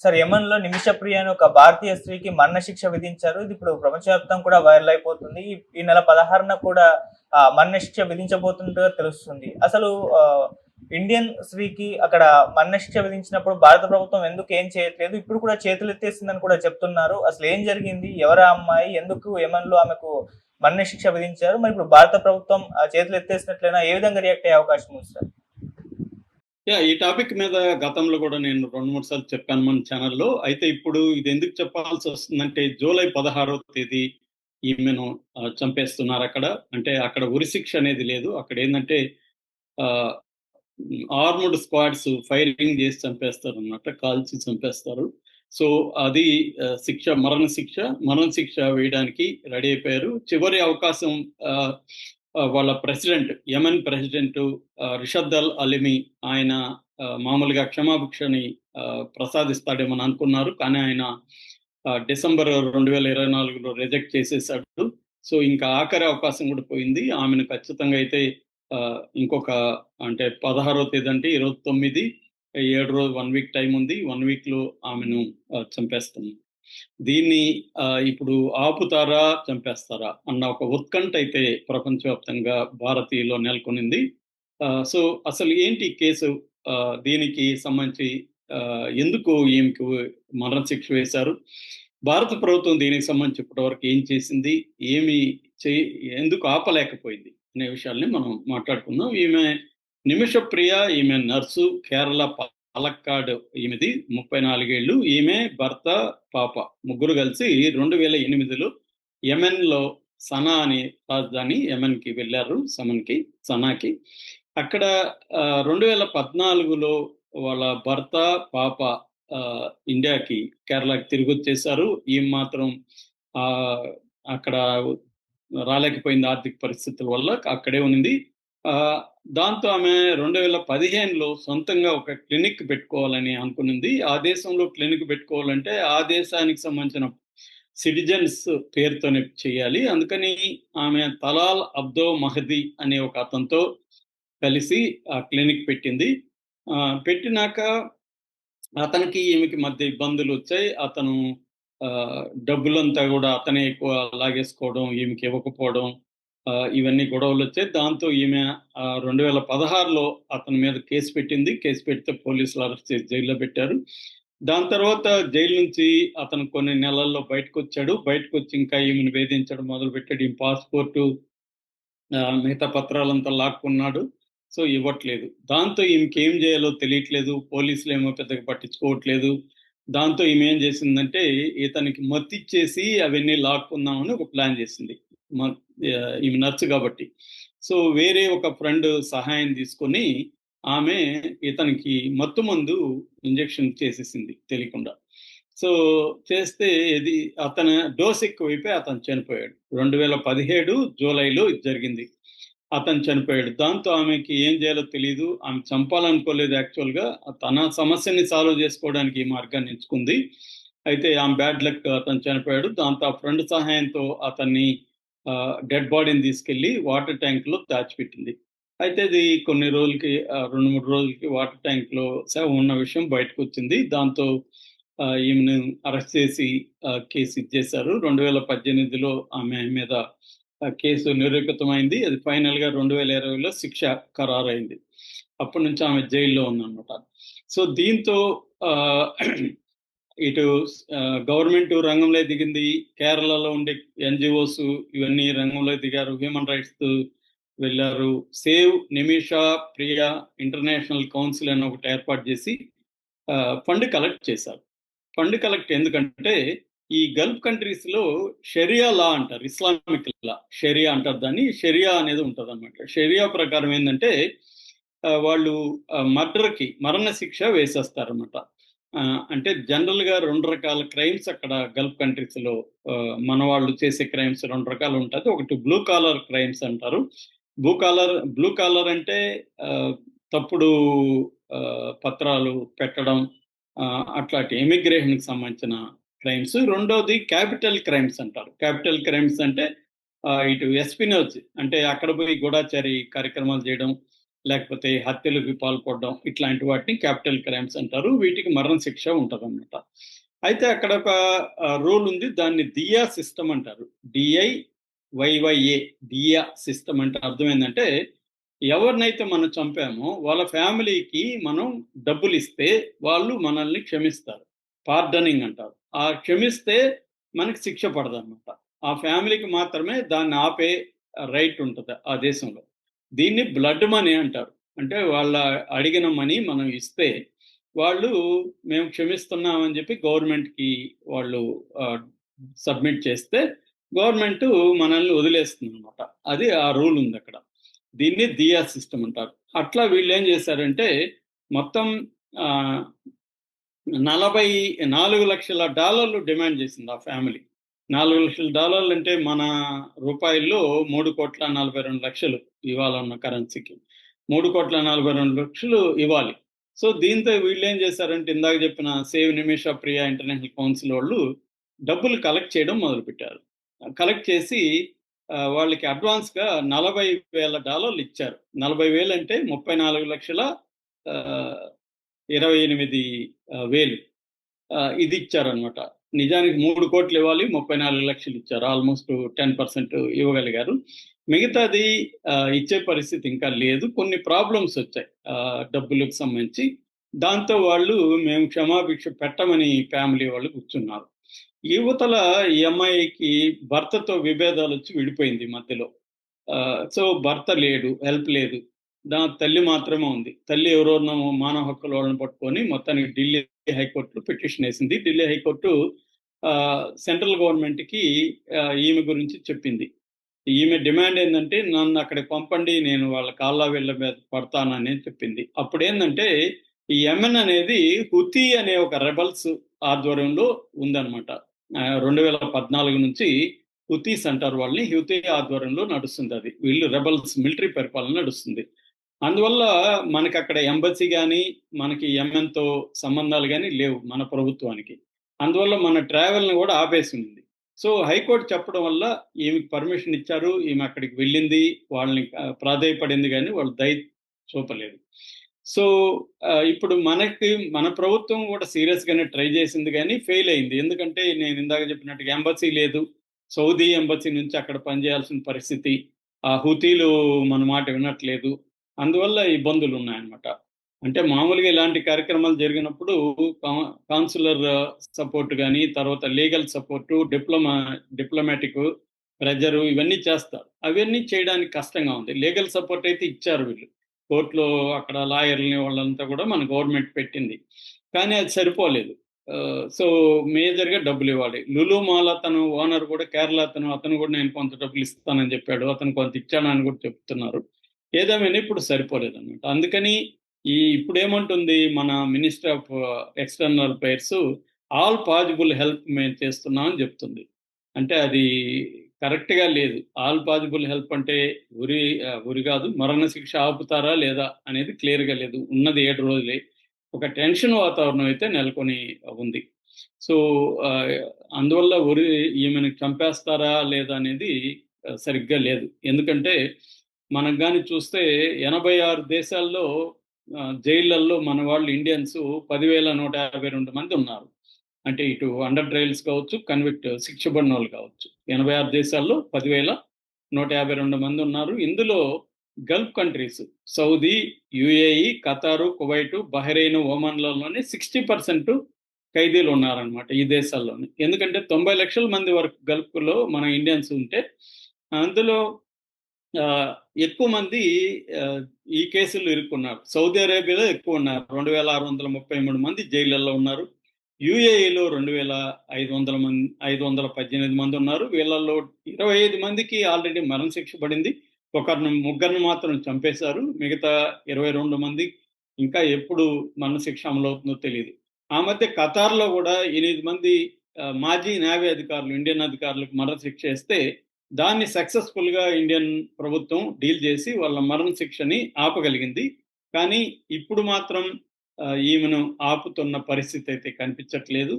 Sir యెమెన్‌లో Nimishapriya అని ఒక భారతీయ స్త్రీకి మరణశిక్ష విధించారు. ఇది ఇప్పుడు ప్రపంచవ్యాప్తంగా కూడా వైరల్ అయిపోతుంది. ఈ నెల 16న కూడా మరణశిక్ష విధించబోతున్నట్టుగా తెలుస్తుంది. అసలు ఇండియన్ స్త్రీకి అక్కడ మరణశిక్ష విధించినప్పుడు భారత ప్రభుత్వం ఎందుకు ఏం చేయట్లేదు? ఇప్పుడు కూడా చేతులెత్తేసిందని కూడా చెప్తున్నారు. అసలు ఏం జరిగింది? ఎవరా అమ్మాయి? ఎందుకు యెమెన్‌లో ఆమెకు మరణశిక్ష విధించారు? మరి ఇప్పుడు భారత ప్రభుత్వం చేతులెత్తేసినట్లైనా ఏ విధంగా రియాక్ట్ అయ్యే అవకాశం ఉంది సార్? ఈ టాపిక్ మీద గతంలో కూడా నేను 2-3 సార్లు చెప్పాను మన ఛానల్లో. అయితే ఇప్పుడు ఇది ఎందుకు చెప్పాల్సి వస్తుందంటే జూలై 16వ తేదీ ఈమెను చంపేస్తున్నారు అక్కడ. అంటే అక్కడ ఉరిశిక్ష అనేది లేదు. అక్కడ ఏందంటే ఆర్మ్డ్ స్క్వాడ్స్ ఫైరింగ్ చేసి చంపేస్తారు అన్నమాట, కాల్చి చంపేస్తారు. సో అది మరణ శిక్ష వేయడానికి రెడీ అయిపోయారు. చివరి అవకాశం వాళ్ళ ప్రెసిడెంట్, యెమెన్ ప్రెసిడెంట్ రిషద్ అల్ అలిమి, ఆయన మామూలుగా క్షమాభిక్షని ప్రసాదిస్తాడేమని అనుకున్నారు. కానీ ఆయన డిసెంబర్ 2024లో రిజెక్ట్ చేసేసాడు. సో ఇంకా ఆఖరి అవకాశం కూడా పోయింది. ఆమెను ఖచ్చితంగా అయితే ఇంకొక అంటే 16వ తేదీ అంటే 29, 7 రోజు 1 వీక్ టైం ఉంది. 1 వీక్లో ఆమెను చంపేస్తాము. దీన్ని ఇప్పుడు ఆపుతారా, చంపేస్తారా అన్న ఒక ఉత్కంఠ అయితే ప్రపంచవ్యాప్తంగా భారతీయులో నెలకొనింది. సో అసలు ఏంటి కేసు, దీనికి సంబంధించి ఎందుకు ఈమెకు మరణశిక్ష వేశారు, భారత ప్రభుత్వం దీనికి సంబంధించి ఇప్పటివరకు ఏం చేసింది, ఏమి ఎందుకు ఆపలేకపోయింది అనే విషయాల్ని మనం మాట్లాడుకుందాం. ఈమె నిమిషప్రియ, ఈమె నర్సు, కేరళ పాలక్కాడ్, ఈమెది 34 ఏళ్ళు. ఈమె భర్త, పాప ముగ్గురు కలిసి 2008లో యెమెన్లో సనా అనే రాజధాని యెమెన్కి వెళ్ళారు, సనాకి. అక్కడ 2014లో వాళ్ళ భర్త, పాప ఇండియాకి, కేరళకి తిరిగి వచ్చేసారు. ఈమె మాత్రం అక్కడ రాలేకపోయింది ఆర్థిక పరిస్థితుల వల్ల, అక్కడే ఉంది. దాంతో ఆమె 2015లో సొంతంగా ఒక క్లినిక్ పెట్టుకోవాలని అనుకునింది. ఆ దేశంలో క్లినిక్ పెట్టుకోవాలంటే ఆ దేశానికి సంబంధించిన సిటిజన్స్ పేరుతోనే చేయాలి. అందుకని ఆమె తలాల్ అబ్దో మహదీ అనే ఒక అతనితో కలిసి ఆ క్లినిక్ పెట్టింది. పెట్టినాక అతనికి ఈమెకి మధ్య ఇబ్బందులు వచ్చాయి. అతను డబ్బులంతా కూడా అతనే ఎక్కువ లాగేసుకోవడం, ఈమెకి ఇవ్వకపోవడం, ఇవన్నీ గొడవలు వచ్చాయి. దాంతో ఈమె 2016లో అతని మీద కేసు పెట్టింది. కేసు పెడితే పోలీసులు అరెస్ట్ చేసి జైల్లో పెట్టారు. దాని తర్వాత జైలు నుంచి అతను కొన్ని నెలల్లో బయటకు వచ్చాడు. బయటకు వచ్చి ఇంకా ఈమెను వేధించడం మొదలుపెట్టాడు. ఈమె పాస్పోర్టు, మిగతా పత్రాలంతా లాక్కున్నాడు. సో ఇవ్వట్లేదు. దాంతో ఈమెకి ఏం చేయాలో తెలియట్లేదు. పోలీసులు ఏమో పెద్దగా పట్టించుకోవట్లేదు. దాంతో ఈమె ఏం చేసిందంటే ఇతనికి మత్తిచ్చేసి అవన్నీ లాక్కుందామని ఒక ప్లాన్ చేసింది. ఈమె నర్సు కాబట్టి. సో వేరే ఒక ఫ్రెండ్ సహాయం తీసుకొని ఆమె ఇతనికి మత్తు మందు ఇంజెక్షన్ చేసేసింది తెలియకుండా. సో చేస్తే ఇది అతను డోస్ ఎక్కువైపోయి అతను చనిపోయాడు. 2017 జూలైలో ఇది జరిగింది. అతను చనిపోయాడు. దాంతో ఆమెకి ఏం చేయాలో తెలియదు. ఆమె చంపాలనుకోలేదు యాక్చువల్గా. తన సమస్యని సాల్వ్ చేసుకోవడానికి ఈ మార్గాన్ని ఎంచుకుంది. అయితే ఆమె బ్యాడ్ లక్, అతను చనిపోయాడు. దాంతో ఆ ఫ్రెండ్ సహాయంతో అతన్ని డెడ్ బాడీని తీసుకెళ్లి వాటర్ ట్యాంక్లో దాచిపెట్టింది. అయితే అది కొన్ని రోజులకి 2-3 రోజులకి వాటర్ ట్యాంక్లో ఉన్న విషయం బయటకు వచ్చింది. దాంతో ఈమెను అరెస్ట్ చేసి కేసు ఇచ్చేశారు. 2018లో ఆమె మీద కేసు నిరూపితమైంది. అది ఫైనల్గా 2020లో శిక్ష ఖరారైంది. అప్పటి నుంచి ఆమె జైల్లో ఉందన్నమాట. సో దీంతో ఇటు గవర్నమెంట్ రంగంలో దిగింది. కేరళలో ఉండే ఎన్జిఓస్ ఇవన్నీ రంగంలో దిగారు. హ్యూమన్ రైట్స్ వెళ్ళారు. Save Nimisha Priya international council అని ఒకటి ఏర్పాటు చేసి ఫండ్ కలెక్ట్ చేశారు. ఫండ్ కలెక్ట్ ఎందుకంటే ఈ గల్ఫ్ కంట్రీస్ లో షరియా లా అంటారు, ఇస్లామిక్ లా షరియా అంటారు దాన్ని. షరియా అనేది ఉంటుంది అనమాట. షరియా ప్రకారం ఏంటంటే వాళ్ళు మర్డర్కి మరణ శిక్ష వేసేస్తారు అనమాట. అంటే జనరల్ గా 2 రకాల క్రైమ్స్ అక్కడ గల్ఫ్ కంట్రీస్ లో మన వాళ్ళు చేసే క్రైమ్స్ 2 రకాలు ఉంటుంది. ఒకటి బ్లూ కాలర్ క్రైమ్స్ అంటారు. బ్లూ కాలర్ అంటే తప్పుడు పత్రాలు పెట్టడం, అట్లాంటి ఇమిగ్రేషన్కి సంబంధించిన క్రైమ్స్. రెండోది క్యాపిటల్ క్రైమ్స్ అంటారు. క్యాపిటల్ క్రైమ్స్ అంటే ఇటు ఎస్పినోజ్ అంటే అక్కడ పోయి గూఢాచారి కార్యక్రమాలు చేయడం, లేకపోతే హత్యలకు పాల్పడడం, ఇట్లాంటి వాటిని క్యాపిటల్ క్రైమ్స్ అంటారు. వీటికి మరణ శిక్ష ఉంటదన్నమాట. అయితే అక్కడ ఒక రూల్ ఉంది. దాన్ని దియా సిస్టమ్ అంటారు. DIYYA దియా సిస్టమ్ అంటే అర్థం ఏంటంటే, ఎవరినైతే మనం చంపామో వాళ్ళ ఫ్యామిలీకి మనం డబ్బులు ఇస్తే వాళ్ళు మనల్ని క్షమిస్తారు. పార్డనింగ్ అంటారు. ఆ క్షమిస్తే మనకి శిక్ష పడదన్నమాట. ఆ ఫ్యామిలీకి మాత్రమే దాన్ని ఆపే రైట్ ఉంటది ఆ దేశంలో. దీన్ని బ్లడ్ మనీ అంటారు. అంటే వాళ్ళ అడిగిన మనీ మనం ఇస్తే వాళ్ళు మేము క్షమిస్తున్నాం అని చెప్పి గవర్నమెంట్‌కి వాళ్ళు సబ్మిట్ చేస్తే గవర్నమెంట్ మనల్ని వదిలేస్తుందన్నమాట. అది ఆ రూల్ ఉందక్కడ. దీన్ని దియా సిస్టమ్ అంటారు. అట్లా వీళ్ళేం చేశారంటే మొత్తం ఆహ్, $44,00,000 డిమాండ్ చేసింది ఆ ఫ్యామిలీ. $4,00,000 అంటే మన రూపాయల్లో 3,42,00,000 ఇవాళ ఉన్న కరెన్సీకి. 3,42,00,000 ఇవ్వాలి. సో, దీంతో వీళ్ళేం చేశారంటే ఇందాక చెప్పిన సేవ్ నిమిష ప్రియ ఇంటర్నేషనల్ కౌన్సిల్ వాళ్ళు డబ్బులు కలెక్ట్ చేయడం మొదలుపెట్టారు. కలెక్ట్ చేసి వాళ్ళకి అడ్వాన్స్‌గా $40,000 ఇచ్చారు. 40,000 అంటే 34,28,000 ఇది ఇచ్చారనమాట. నిజానికి 3,00,00,000 ఇవ్వాలి. 34,00,000 ఇచ్చారు. ఆల్‌మోస్ట్ 10% ఇవ్వగలిగారు. మిగతాది ఇచ్చే పరిస్థితి ఇంకా లేదు. కొన్ని ప్రాబ్లమ్స్ వచ్చాయి డబ్బులకు సంబంధించి. దాంతో వాళ్ళు మేము క్షమాభిక్ష పెట్టమని ఫ్యామిలీ వాళ్ళు కూర్చున్నారు. యువతల ఈ అమ్మాయికి భర్తతో విభేదాలొచ్చి విడిపోయింది మధ్యలో. సో, భర్త లేడు, హెల్ప్ లేదు. తల్లి మాత్రమే ఉంది. తల్లి ఎవరెవరినో మానవ హక్కుల వాళ్ళని పట్టుకొని మొత్తానికి ఢిల్లీ హైకోర్టులో పిటిషన్ ఏసింది. ఢిల్లీ హైకోర్టు సెంట్రల్ గవర్నమెంట్‌కి ఈమె గురించి చెప్పింది. ఈమె డిమాండ్ ఏందంటే, నన్ను అక్కడికి పంపండి. నేను వాళ్ళ కాళ్ళ వేళ్ళ మీద పడతానని చెప్పింది. అప్పుడేందంటే, ఈ యెమెన్ అనేది హుతీ అనే ఒక రెబెల్స్ ఆధ్వర్యంలో ఉందన్నమాట. 2014 నుంచి హుతీస్ అంటారు వాళ్ళని. హుతీ ఆధ్వర్యంలో నడుస్తుందది. వీళ్ళు రెబెల్స్ మిలిటరీ పరిపాలన నడుస్తుంది. అందువల్ల మనకక్కడ ఎంబసీ గాని, మనకి యెమెన్‌తో సంబంధాలు గాని లేవు మన ప్రభుత్వానికి. అందువల్ల మన ట్రావెల్‌ని గూడా ఆపేసింది. సో, హైకోర్ట్ చెప్పడం వల్ల ఈమెకి పర్మిషన్ ఇచ్చారు. ఈమె అక్కడికి వెళ్ళింది. వాళ్ళని ప్రాధేయపడింది గానీ వాళ్ళు దయ చూపలేదు. సో, ఇప్పుడు మన ప్రభుత్వం గూడా సీరియస్‌గానే ట్రై చేసింది గానీ ఫెయిల్ అయింది. ఎందుకంటే నేను ఇందాక చెప్పినట్టుగా ఎంబసీ లేదు. సౌదీ ఎంబసీ నుంచి అక్కడ పనిచేయాల్సిన పరిస్థితి. ఆ హుతీలు మన మాట వినట్లేదు. అందువల్ల ఇబ్బందులున్నాయన్నమాట. అంటే మామూలుగా ఇలాంటి కార్యక్రమాలు జరిగినప్పుడు కా కాన్సులర్ సపోర్ట్ గాని, తర్వాత లీగల్ సపోర్టు, డిప్లొమాటిక్ ప్రెజరు ఇవన్నీ చేస్తారు. అవన్నీ చేయడానికి కష్టంగా ఉంది. లీగల్ సపోర్ట్ అయితే ఇచ్చారు వీళ్ళు. కోర్ట్‌లో అక్కడ లాయర్‌లని వాళ్ళంతా కూడా మన గవర్నమెంట్ పెట్టింది. కానీ అది సరిపోలేదు. సో, మేజర్‌గా డబ్బులివ్వాలి. లులు మాల్ అతను ఓనర్ కూడా కేరళ అతను కూడా నేను కొంత డబ్బులిస్తానని చెప్పాడు. అతను కొంత ఇచ్చాడని కూడా చెప్తున్నారు. ఏదేమైనా ఇప్పుడు సరిపోలేదన్నమాట. అందుకని ఇప్పుడేమంటుంది మన ministry of external affairs all possible help మేము చేస్తున్నాం అని చెప్తుంది. అంటే అది కరెక్ట్‌గా లేదు. ఆల్ పాజిబుల్ హెల్ప్ అంటే ఉరి కాదు. మరణ శిక్ష ఆపుతారా లేదా అనేది క్లియర్‌గా లేదు. ఉన్నది 7 రోజులే. ఒక టెన్షన్ వాతావరణం అయితే నెలకొని ఉంది. సో, ఆహ్, అందువల్ల ఈమెను చంపేస్తారా లేదా అనేది సరిగ్గా లేదు. ఎందుకంటే మనం గాని చూస్తే 86 దేశాల్లో జైళ్ళల్లో మన వాళ్ళు ఇండియన్స్ 10,152 మంది ఉన్నారు. అంటే ఇటు అండర్ ట్రయల్స్ కావచ్చు, శిక్ష పడినోళ్ళు కావచ్చు. 86 దేశాల్లో 10,152 మంది ఉన్నారు. ఇందులో Gulf countries Saudi, UAE, Qatar, Kuwait, Bahrain, ఒమన్‌లలోనే 60% ఖైదీలు ఉన్నారనమాట ఈ దేశాల్లోనే. ఎందుకంటే 90 లక్షల మంది వరకు గల్ఫ్‌లో మన ఇండియన్స్ ఉంటే, అందులో ఎక్కువ మంది ఈ కేసుల్లో ఇరుక్కున్నారు. సౌదీ అరేబియాలో ఎక్కువున్నారు. 2,633 మంది జైళ్ళల్లో ఉన్నారు. యూఏఈలో 518 మంది ఉన్నారు. వీళ్ళల్లో 25 మందికి ఆల్రెడీ మరణశిక్ష పడింది. ముగ్గురిని మాత్రం చంపేశారు. మిగతా 22 మంది ఇంకా ఎప్పుడు మరణశిక్ష అమలవుతుందో తెలీదు. ఆ మధ్య ఖతార్‌లో కూడా 8 మంది మాజీ నేవీ అధికారులు, ఇండియన్ అధికారులకు మరణశిక్ష ఏస్తే దాన్ని సక్సెస్‌ఫుల్‌గా ఇండియన్ ప్రభుత్వం డీల్ చేసి వాళ్ళ మరణ శిక్షని ఆపగలిగింది. కానీ ఇప్పుడు మాత్రం ఈమెను ఆపుతున్న పరిస్థితి అయితే కనిపించట్లేదు.